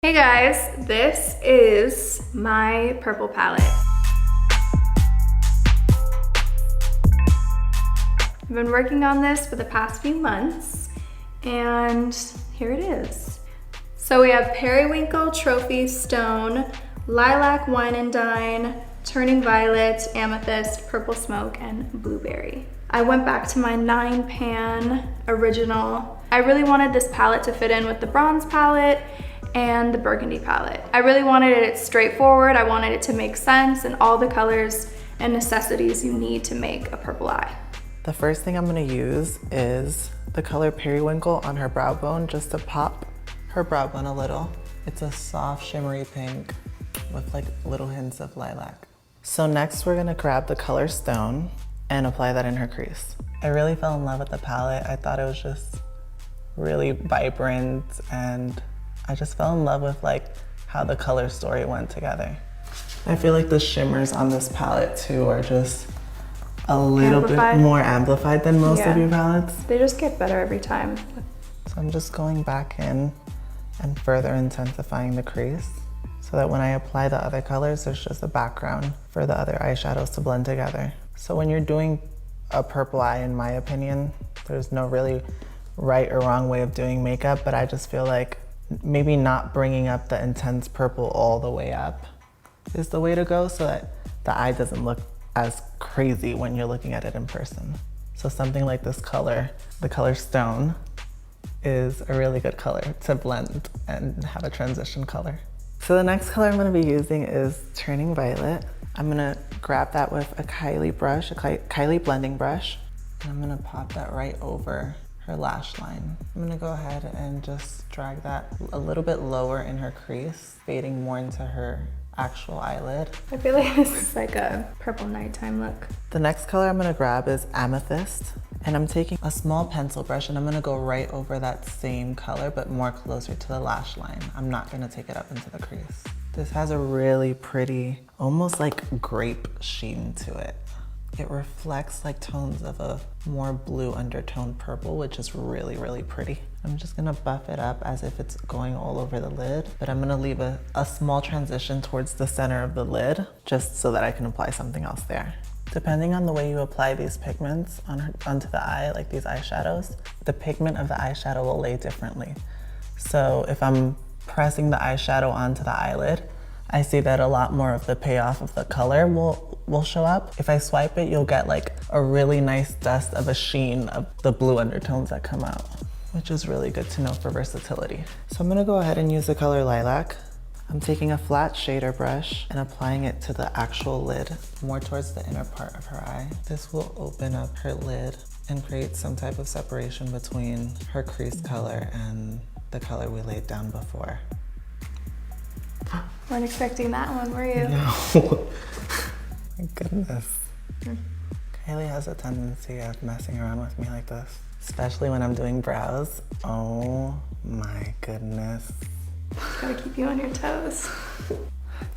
Hey guys, this is my purple palette. I've been working on this for the past few months and here it is. So we have Periwinkle, Trophy, Stone, Lilac, Wine and Dine, Turning Violet, Amethyst, Purple Smoke, and Blueberry. I went back to my 9-pan original. I really wanted this palette to fit in with the bronze palette and the burgundy palette. I really wanted it straightforward. I wanted it to make sense and all the colors and necessities you need to make a purple eye. The first thing I'm gonna use is the color Periwinkle on her brow bone just to pop her brow bone a little. It's a soft shimmery pink with like little hints of lilac. So next we're gonna grab the color Stone and apply that in her crease. I really fell in love with the palette. I thought it was just really vibrant and I just fell in love with like how the color story went together. I feel like the shimmers on this palette too are just a little bit more amplified than most of your palettes. They just get better every time. So I'm just going back in and further intensifying the crease so that when I apply the other colors, there's just a background for the other eyeshadows to blend together. So when you're doing a purple eye, in my opinion, there's no really right or wrong way of doing makeup, but I just feel like maybe not bringing up the intense purple all the way up is the way to go so that the eye doesn't look as crazy when you're looking at it in person. So something like this color, the color Stone, is a really good color to blend and have a transition color. So the next color I'm gonna be using is Turning Violet. I'm gonna grab that with a Kylie brush, a Kylie blending brush, and I'm gonna pop that right over her lash line. I'm gonna go ahead and just drag that a little bit lower in her crease, fading more into her actual eyelid. I feel like this is like a purple nighttime look. The next color I'm gonna grab is Amethyst, and I'm taking a small pencil brush and I'm gonna go right over that same color, but more closer to the lash line. I'm not gonna take it up into the crease. This has a really pretty, almost like grape sheen to it. It reflects like tones of a more blue undertone purple, which is really, really pretty. I'm just gonna buff it up as if it's going all over the lid, but I'm gonna leave a small transition towards the center of the lid, just so that I can apply something else there. Depending on the way you apply these pigments onto the eye, like these eyeshadows, the pigment of the eyeshadow will lay differently. So if I'm pressing the eyeshadow onto the eyelid, I see that a lot more of the payoff of the color will show up. If I swipe it, you'll get like a really nice dust of a sheen of the blue undertones that come out, which is really good to know for versatility. So I'm gonna go ahead and use the color Lilac. I'm taking a flat shader brush and applying it to the actual lid, more towards the inner part of her eye. This will open up her lid and create some type of separation between her crease color and the color we laid down before. Weren't expecting that one, were you? No. My goodness. Kylie has a tendency of messing around with me like this, especially when I'm doing brows. Oh my goodness. Gotta keep you on your toes. So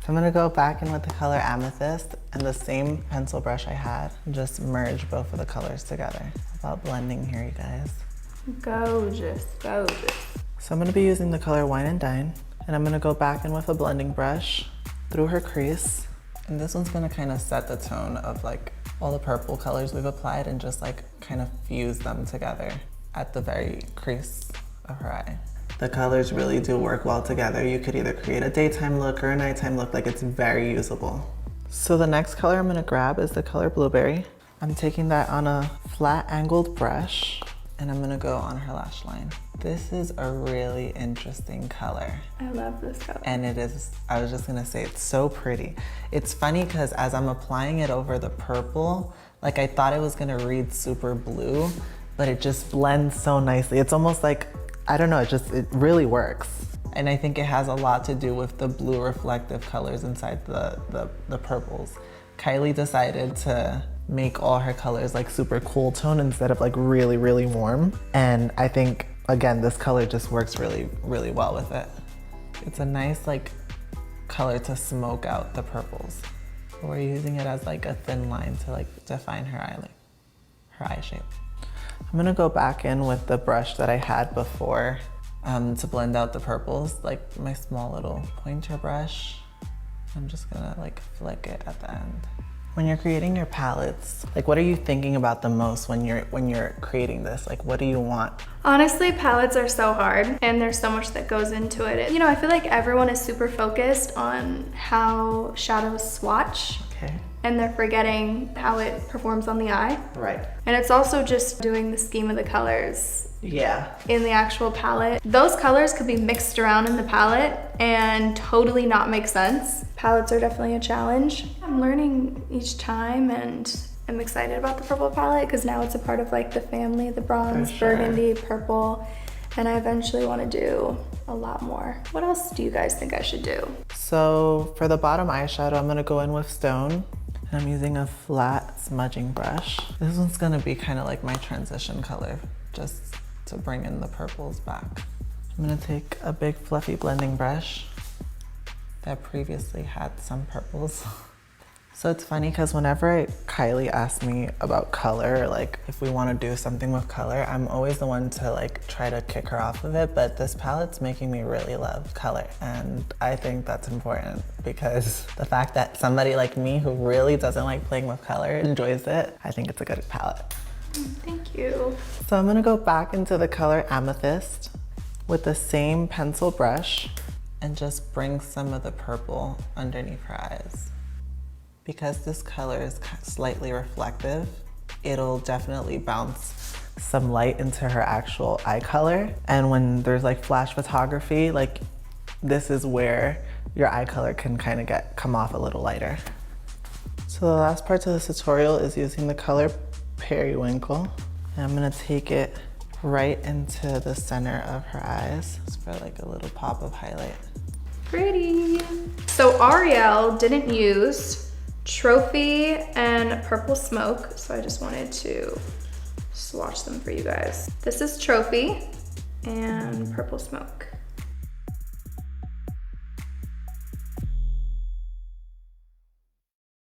I'm gonna go back in with the color Amethyst and the same pencil brush I had, and just merge both of the colors together. About blending here, you guys. Gorgeous, gorgeous. So I'm gonna be using the color Wine and Dine, and I'm gonna go back in with a blending brush through her crease. And this one's gonna kind of set the tone of like all the purple colors we've applied and just like kind of fuse them together at the very crease of her eye. The colors really do work well together. You could either create a daytime look or a nighttime look, like it's very usable. So the next color I'm gonna grab is the color Blueberry. I'm taking that on a flat angled brush and I'm gonna go on her lash line. This is a really interesting color. I love this color. And it is, I was just gonna say, it's so pretty. It's funny because as I'm applying it over the purple, like I thought it was gonna read super blue, but it just blends so nicely. It's almost like, I don't know, it really works. And I think it has a lot to do with the blue reflective colors inside the purples. Kylie decided to make all her colors like super cool tone instead of like really, really warm. And I think, again, this color just works really, really well with it. It's a nice like color to smoke out the purples. We're using it as like a thin line to like define her eye shape. I'm gonna go back in with the brush that I had before to blend out the purples, like my small little pointer brush. I'm just gonna like flick it at the end. When you're creating your palettes, like what are you thinking about the most when you're creating this? Like what do you want? Honestly, palettes are so hard and there's so much that goes into it. You know, I feel like everyone is super focused on how shadows swatch. Okay. And they're forgetting how it performs on the eye. Right. And it's also just doing the scheme of the colors. Yeah. In the actual palette. Those colors could be mixed around in the palette and totally not make sense. Palettes are definitely a challenge. I'm learning each time and I'm excited about the purple palette because now it's a part of like the family, the bronze, burgundy, purple, and I eventually want to do a lot more. What else do you guys think I should do? So for the bottom eyeshadow, I'm gonna go in with Stone. I'm using a flat smudging brush. This one's gonna be kind of like my transition color, just to bring in the purples back. I'm gonna take a big fluffy blending brush that previously had some purples. So it's funny because whenever Kylie asks me about color, like if we want to do something with color, I'm always the one to like try to kick her off of it, but this palette's making me really love color. And I think that's important because the fact that somebody like me who really doesn't like playing with color enjoys it, I think it's a good palette. Thank you. So I'm gonna go back into the color Amethyst with the same pencil brush and just bring some of the purple underneath her eyes. Because this color is slightly reflective, it'll definitely bounce some light into her actual eye color. And when there's like flash photography, like this is where your eye color can kind of come off a little lighter. So the last part of this tutorial is using the color Periwinkle. And I'm gonna take it right into the center of her eyes just for like a little pop of highlight. Pretty. So Ariel didn't use Trophy and Purple Smoke, so I just wanted to swatch them for you guys. This is Trophy and Purple Smoke.